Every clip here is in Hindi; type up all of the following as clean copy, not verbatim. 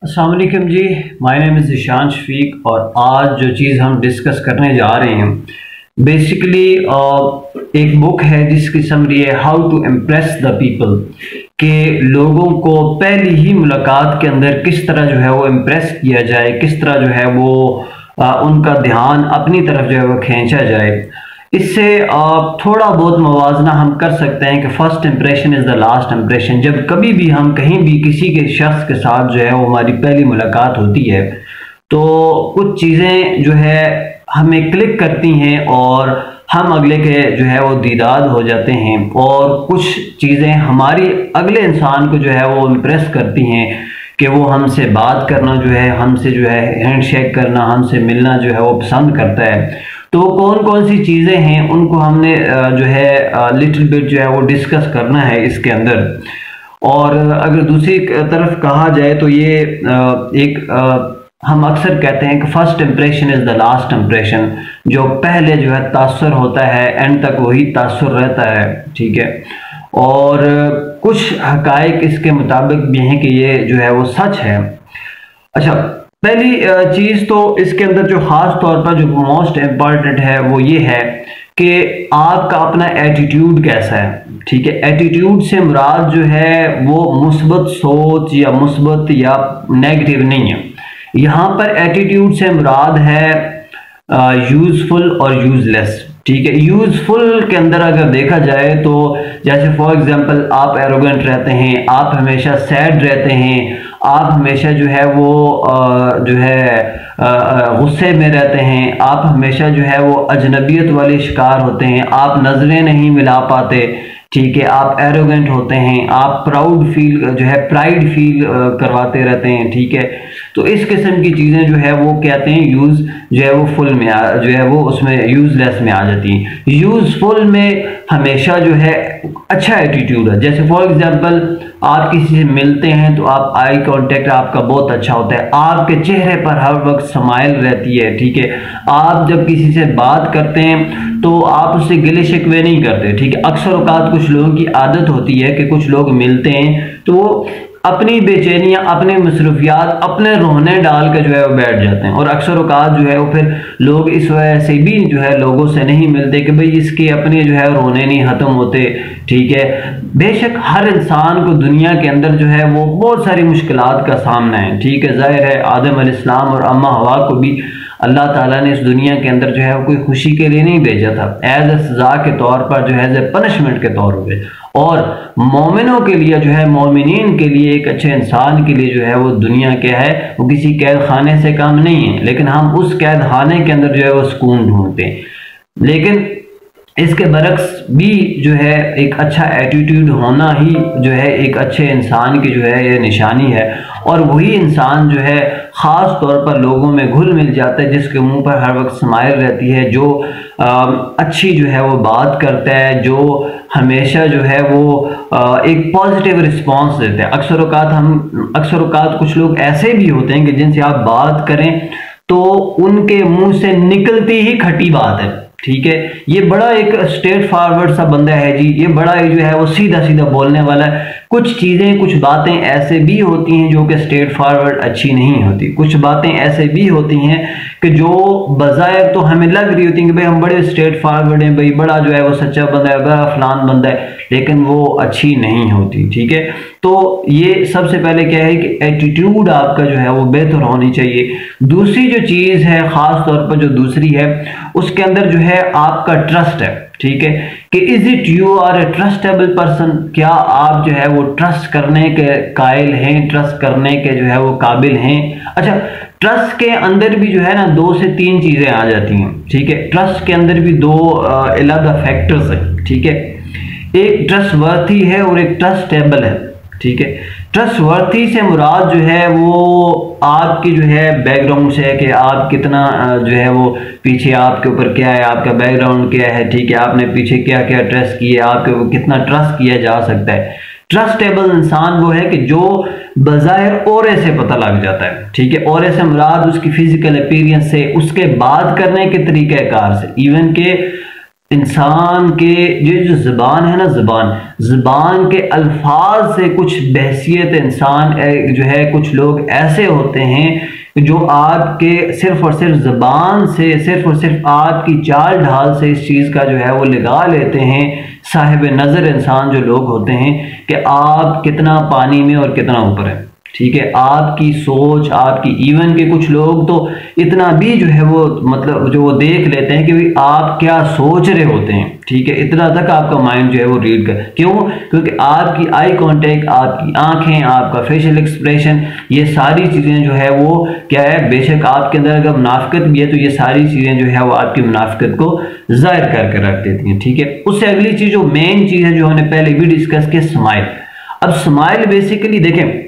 अस्सलाम वालेकुम जी। My name is Ishan Shafiq और आज जो चीज़ हम डिस्कस करने जा रहे हैं बेसिकली एक बुक है जिसकी समरी है how to impress the people, के लोगों को पहली ही मुलाकात के अंदर किस तरह जो है वो इम्प्रेस किया जाए, किस तरह जो है वो उनका ध्यान अपनी तरफ जो है वो खींचा जाए। इससे थोड़ा बहुत मवाजना हम कर सकते हैं कि first impression is the last impression. जब कभी भी हम कहीं भी किसी के शख्स के साथ जो है वो हमारी पहली मुलाकात होती है तो कुछ चीज़ें जो है हमें क्लिक करती हैं और हम अगले के जो है वो दीदार हो जाते हैं, और कुछ चीज़ें हमारी अगले इंसान को जो है वो इम्प्रेस करती हैं कि वो हमसे बात करना जो है, हमसे जो है हैंडशेक करना, हमसे मिलना जो है वो पसंद करता है। तो कौन कौन सी चीज़ें हैं उनको हमने जो है लिटिल बिट जो है वो डिस्कस करना है इसके अंदर। और अगर दूसरी तरफ कहा जाए तो ये हम अक्सर कहते हैं कि first impression is the last impression. जो पहले जो है तासुर होता है एंड तक वही तासुर रहता है, ठीक है। और कुछ हकायक इसके मुताबिक भी हैं कि ये जो है वो सच है। अच्छा, पहली चीज़ तो इसके अंदर जो ख़ास तौर पर जो मोस्ट इम्पॉर्टेंट है वो ये है कि आपका अपना एटीट्यूड कैसा है, ठीक है। एटीट्यूड से मुराद जो है वो मुस्बत सोच या मुस्बत या नेगेटिव नहीं है। यहाँ पर एटीट्यूड से मुराद है यूज़फुल और यूज़लेस, ठीक है। यूज़फुल के अंदर अगर देखा जाए तो जैसे फॉर एग्जांपल आप एरोगेंट रहते हैं, आप हमेशा सैड रहते हैं, आप हमेशा जो है वो जो है गुस्से में रहते हैं, आप हमेशा जो है वो अजनबियत वाले शिकार होते हैं, आप नज़रें नहीं मिला पाते, ठीक है। आप एरोगेंट होते हैं, आप प्राउड फील जो है प्राइड फील करवाते रहते हैं, ठीक है। तो इस किस्म की चीज़ें जो है वो कहते हैं यूज़ जो है वो फुल में जो है वो उसमें यूज़लेस में आ जाती हैं। यूज़फुल में हमेशा जो है अच्छा एटीट्यूड है। जैसे फॉर एग्जांपल आप किसी से मिलते हैं तो आप आई कांटेक्ट आपका बहुत अच्छा होता है, आपके चेहरे पर हर वक्त स्माइल रहती है, ठीक है। आप जब किसी से बात करते हैं तो आप उससे गिले शिकवे नहीं करते, ठीक है। अक्सर औकात कुछ लोगों की आदत होती है कि कुछ लोग मिलते हैं तो वो अपनी बेचैनियाँ, अपने मसरूफियात, अपने रोने डाल के जो है वो बैठ जाते हैं, और अक्सर औकात जो है वो फिर लोग इस वजह से भी जो है लोगों से नहीं मिलते कि भाई इसके अपने जो है रोने नहीं ख़त्म होते, ठीक है। बेशक हर इंसान को दुनिया के अंदर जो है वो बहुत सारी मुश्किलात का सामना है, ठीक है। जाहिर है आदम अलैहिस्सलाम और अम्मा हवा को भी अल्लाह ताला ने इस दुनिया के अंदर जो है वो कोई खुशी के लिए नहीं भेजा था, एज ए सजा के तौर पर जो है एज ए पनिशमेंट के तौर पर। और मोमिनों के लिए जो है, मोमिनीन के लिए, एक अच्छे इंसान के लिए जो है वो दुनिया क्या है वो किसी कैद खाने से कम नहीं है, लेकिन हम उस कैद खाने के अंदर जो है वो सुकून ढूंढते हैं। लेकिन इसके बरक्स भी जो है एक अच्छा एटीट्यूड होना ही जो है एक अच्छे इंसान की जो है ये निशानी है, और वही इंसान जो है ख़ास तौर पर लोगों में घुल मिल जाता है, जिसके मुंह पर हर वक्त स्माइल रहती है, जो अच्छी जो है वो बात करता है, जो हमेशा जो है वो एक पॉजिटिव रिस्पांस देते हैं। अक्सर औकात कुछ लोग ऐसे भी होते हैं कि जिनसे आप बात करें तो उनके मुंह से निकलती ही खट्टी बात है, ठीक है। ये बड़ा एक स्ट्रेट फॉरवर्ड सा बंदा है जी, ये बड़ा जो है वो सीधा सीधा बोलने वाला है। कुछ चीज़ें, कुछ बातें ऐसे भी होती हैं जो कि स्ट्रेट फॉरवर्ड अच्छी नहीं होती, कुछ बातें ऐसे भी होती हैं कि जो बज़ाहिर तो हमें लग रही होती हैं कि भाई हम बड़े स्ट्रेट फॉरवर्ड हैं, भाई बड़ा जो है वो सच्चा बंदा है, बड़ा फलान बंदा है, लेकिन वो अच्छी नहीं होती, ठीक है। तो ये सबसे पहले क्या है कि एटीट्यूड आपका जो है वो बेहतर होनी चाहिए। दूसरी जो चीज़ है ख़ास तौर पर जो दूसरी है उसके अंदर जो है आपका ट्रस्ट है, ठीक है। कि is it you are a trustable person, क्या आप जो है वो ट्रस्ट करने के कायल हैं, ट्रस्ट करने के जो है वो काबिल हैं। अच्छा, ट्रस्ट के अंदर भी जो है ना 2 से 3 चीज़ें आ जाती हैं, ठीक है। ट्रस्ट के अंदर भी 2 अलग फैक्टर्स हैं, ठीक है। एक ट्रस्ट वर्थी है और एक ट्रस्टेबल है, ठीक है। ट्रस्ट वर्थी से मुराद जो है वो आपकी जो है बैकग्राउंड से है कि आप कितना जो है वो पीछे आपके ऊपर क्या है, आपका बैकग्राउंड क्या है, ठीक है। आपने पीछे क्या क्या ट्रस्ट किए, आपके ऊपर कितना ट्रस्ट किया जा सकता है। ट्रस्टेबल इंसान वो है कि जो बज़ाहिर औरे से पता लग जाता है, ठीक है। औरे से मुराद उसकी फिजिकल अपीयरेंस से, उसके बात करने के तरीक़ेकार से, इवन के इंसान के ये जो ज़बान है ना, ज़बान के अल्फाज से कुछ बहसियत इंसान जो है, कुछ लोग ऐसे होते हैं जो आपके सिर्फ और सिर्फ ज़बान से, सिर्फ और सिर्फ आपकी चाल ढाल से इस चीज़ का जो है वो लगा लेते हैं, साहिब नज़र इंसान जो लोग होते हैं, कि आप कितना पानी में और कितना ऊपर है। ठीक है, आपकी सोच, आपकी, इवन के कुछ लोग तो इतना भी जो है वो मतलब जो वो देख लेते हैं कि भाई आप क्या सोच रहे होते हैं। ठीक है, इतना तक आपका माइंड जो है वो रीड कर, क्यों? क्योंकि आपकी आई कांटेक्ट, आपकी आंखें, आपका फेशियल एक्सप्रेशन, ये सारी चीज़ें जो है वो क्या है, बेशक आपके अंदर अगर मुनाफिकत भी है तो ये सारी चीज़ें जो है वो आपकी मुनाफिकत को जाहिर करके रख देती हैं। ठीक है, उससे अगली चीज़ जो मेन चीज़ है जो हमने पहले भी डिस्कस की, स्माइल। अब स्माइल बेसिकली देखें,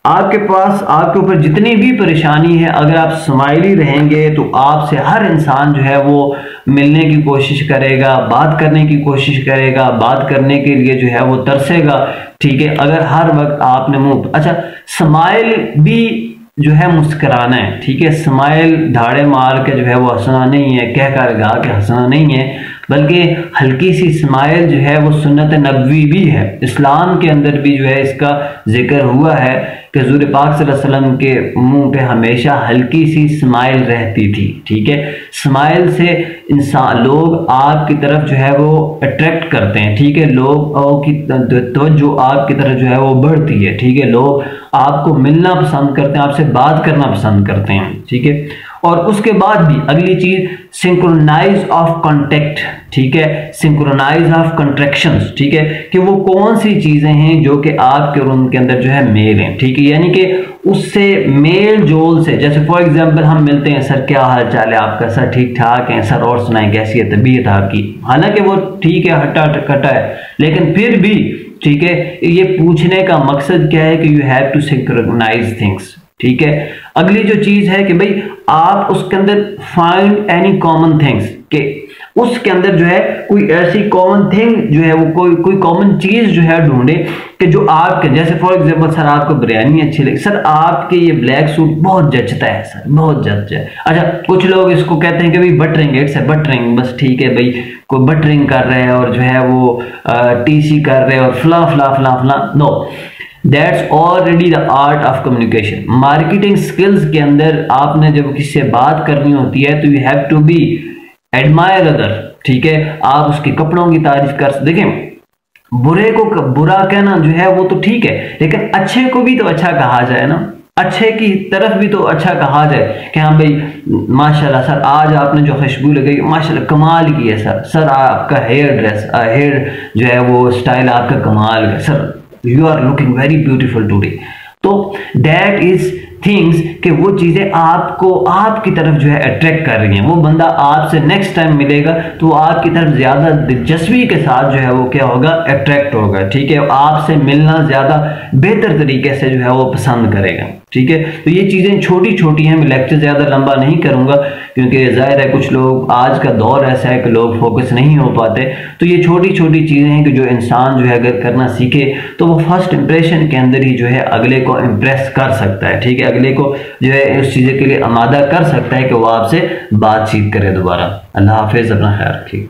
आपके पास, आपके ऊपर जितनी भी परेशानी है, अगर आप स्माइली रहेंगे तो आपसे हर इंसान जो है वो मिलने की कोशिश करेगा, बात करने की कोशिश करेगा, बात करने के लिए जो है वो तरसेगा। ठीक है, अगर हर वक्त आपने मुंह, अच्छा स्माइल भी जो है मुस्कुराना है। ठीक है, स्माइल धाड़े मार के जो है वो हंसना नहीं है, कह कर गा के हंसना नहीं है, बल्कि हल्की सी स्माइल जो है वो सुन्नत नबवी भी है। इस्लाम के अंदर भी जो है इसका जिक्र हुआ है कि हुज़ूर पाक सल्लल्लाहु अलैहि वसल्लम के मुंह पे हमेशा हल्की सी स्माइल रहती थी। ठीक है, स्माइल से इंसान, लोग आपकी तरफ जो है वो अट्रैक्ट करते हैं। ठीक है, लोगों की तवज्जो आपकी तरफ जो है वो बढ़ती है। ठीक है, लोग आपको मिलना पसंद करते हैं, आपसे बात करना पसंद करते हैं। ठीक है, और उसके बाद भी अगली चीज सिंक्रोनाइज ऑफ कॉन्टेक्ट। ठीक है, सिंक्रोनाइज ऑफ कंट्रैक्शंस। ठीक है, कि वो कौन सी चीजें हैं जो कि आपके और उनके अंदर जो है मेल हैं। ठीक है, यानी कि उससे मेल जोल से, जैसे फॉर एग्जांपल हम मिलते हैं, सर क्या हाल चाल है आपका, सर ठीक ठाक है सर, और सुनाए कैसी है तबीयत आपकी, हालांकि वो ठीक है, हट्टा कट्टा है, लेकिन फिर भी ठीक है, ये पूछने का मकसद क्या है कि you have to synchronise things. ठीक है, अगली जो चीज है कि भाई आप उसके अंदर फाइंड एनी कॉमन थिंग्स, के उसके अंदर जो है कोई ऐसी कॉमन थिंग जो है वो कोई कॉमन चीज जो है ढूंढे कि जो आपके, जैसे फॉर एग्जांपल सर आपको बिरयानी अच्छी लगी, सर आपके ये ब्लैक सूट बहुत जचता है सर, बहुत जचता है। अच्छा, कुछ लोग इसको कहते हैं कि भाई बटरिंग, इट्स बटरिंग, बस ठीक है भाई, कोई बटरिंग कर रहे हैं और जो है वो टीसी कर रहे हैं और फला फला फला फला। No, that's already the art of communication. Marketing skills के अंदर आपने जब किसी से बात करनी होती है तो you have to be admire other. ठीक है, आप उसके कपड़ों की तारीफ कर, देखें बुरे को बुरा कहना जो है वो तो ठीक है, लेकिन अच्छे को भी तो अच्छा कहा जाए ना, अच्छे की तरफ भी तो अच्छा कहा जाए कि हाँ भाई माशाल्लाह सर आज आपने जो खुशबू लगाई माशाल्लाह कमाल की है सर, सर आपका हेयर जो है वो स्टाइल आपका कमाल है sir, you are looking very beautiful today. तो दैट इज थिंग्स कि वो चीजें आपको आपकी तरफ जो है अट्रैक्ट कर रही हैं, वो बंदा आपसे नेक्स्ट टाइम मिलेगा तो आपकी तरफ ज्यादा दिलचस्पी के साथ जो है वो क्या होगा, अट्रैक्ट होगा। ठीक है, आपसे मिलना ज्यादा बेहतर तरीके से जो है वो पसंद करेगा। ठीक है, तो ये चीजें छोटी छोटी हैं, मैं लेक्चर ज्यादा लंबा नहीं करूंगा क्योंकि जाहिर है कुछ लोग, आज का दौर ऐसा है कि लोग फोकस नहीं हो पाते, तो ये छोटी छोटी चीजें हैं कि जो इंसान जो है अगर करना सीखे तो वो फर्स्ट इंप्रेशन के अंदर ही जो है अगले को इम्प्रेस कर सकता है। ठीक है, अगले को जो है उस चीज़ के लिए आमादा कर सकता है कि वो आपसे बातचीत करे दोबारा। अल्लाह हाफिज़, अपना ख्याल रखिए।